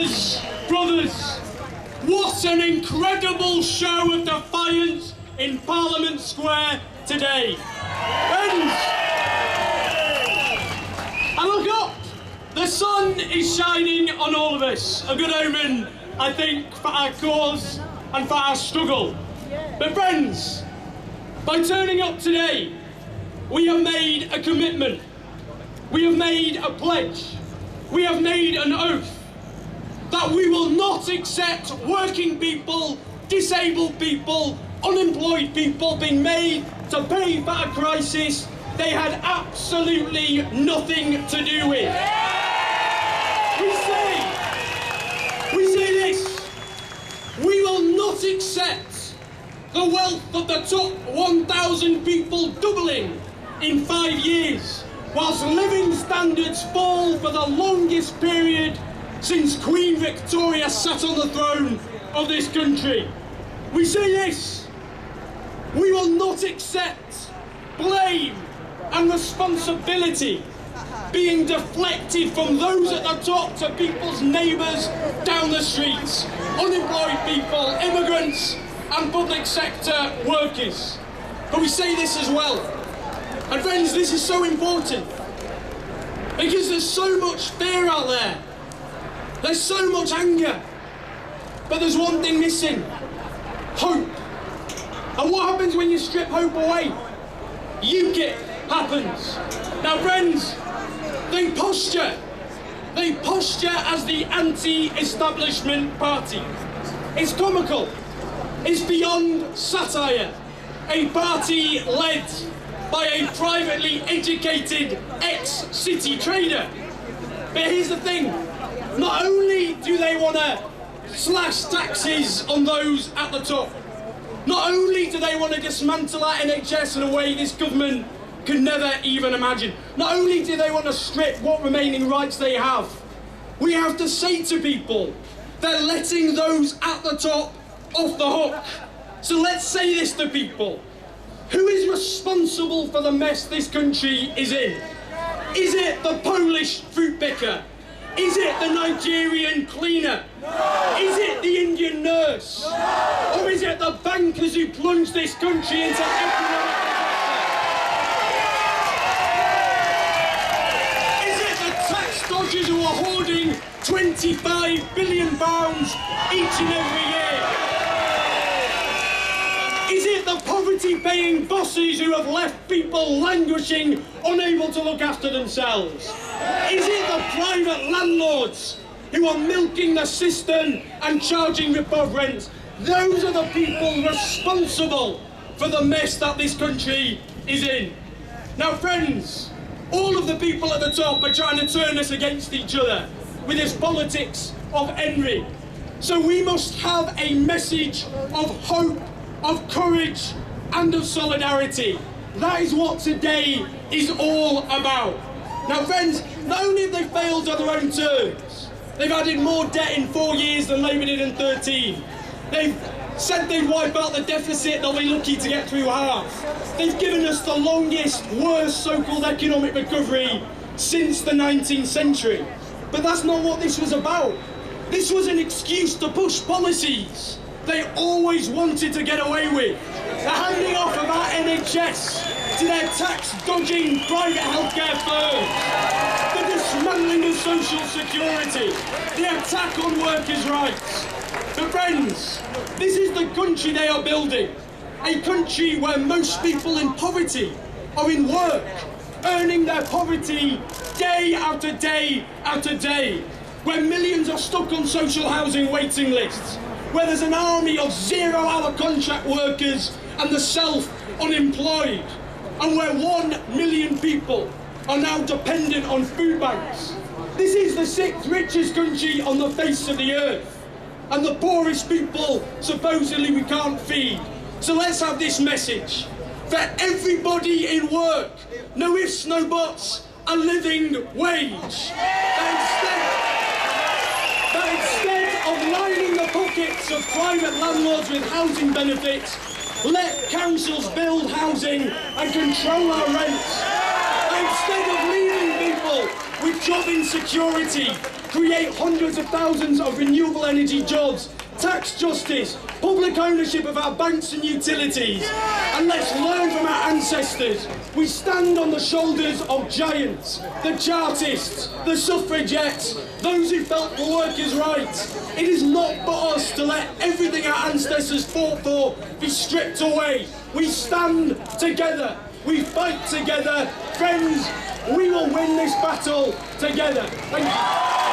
Sisters, brothers, what an incredible show of defiance in Parliament Square today. Friends, and look up, the sun is shining on all of us. A good omen, I think, for our cause and for our struggle. But friends, by turning up today, we have made a commitment. We have made a pledge. We have made an oath that we will not accept working people, disabled people, unemployed people being made to pay for a crisis they had absolutely nothing to do with. We say this, we will not accept the wealth of the top 1,000 people doubling in 5 years, whilst living standards fall for the longest period since Queen Victoria sat on the throne of this country. We say this, we will not accept blame and responsibility being deflected from those at the top to people's neighbours down the streets, unemployed people, immigrants and public sector workers. But we say this as well, and friends, this is so important because there's so much fear out there. There's so much anger, but there's one thing missing, hope. And what happens when you strip hope away? UKIP happens. Now friends, they posture as the anti-establishment party. It's comical, it's beyond satire. A party led by a privately educated ex-city trader. But here's the thing, not only do they want to slash taxes on those at the top, not only do they want to dismantle our NHS in a way this government could never even imagine, not only do they want to strip what remaining rights they have, we have to say to people, they're letting those at the top off the hook. So let's say this to people. Who is responsible for the mess this country is in? Is it the Polish fruit picker? Is it the Nigerian cleaner? No. Is it the Indian nurse? No. Or is it the bankers who plunged this country into economic disaster? Is it the tax dodgers who are hoarding £25 billion each and every year? Is it the poverty-paying bosses who have left people languishing, unable to look after themselves? Is it the private landlords who are milking the system and charging rip-off rents? Those are the people responsible for the mess that this country is in. Now friends, all of the people at the top are trying to turn us against each other with this politics of envy. So we must have a message of hope, of courage and of solidarity. That is what today is all about. Now friends, not only have they failed on their own terms, they've added more debt in 4 years than Labour did in 13. They've said they'd wipe out the deficit, they'll be lucky to get through half. They've given us the longest, worst so-called economic recovery since the 19th century. But that's not what this was about. This was an excuse to push policies they always wanted to get away with. The handing off of our NHS to their tax-dodging private healthcare firms, the dismantling of social security, the attack on workers' rights. But friends, this is the country they are building, a country where most people in poverty are in work, earning their poverty day after day after day, where millions are stuck on social housing waiting lists, where there's an army of zero-hour contract workers and the self-unemployed, and where 1 million people are now dependent on food banks. This is the 6th richest country on the face of the earth, and the poorest people supposedly we can't feed. So let's have this message for everybody in work, no ifs, no buts, a living wage. That instead of lining the pockets of private landlords with housing benefits, let councils build housing and control our rents. Instead of leaving people with job insecurity, create hundreds of thousands of renewable energy jobs, tax justice, public ownership of our banks and utilities. And let's learn from our ancestors. We stand on the shoulders of giants, the Chartists, the suffragettes, those who felt for workers' rights. It is not for us to let everything our ancestors fought for be stripped away. We stand together. We fight together. Friends, we will win this battle together. Thank you.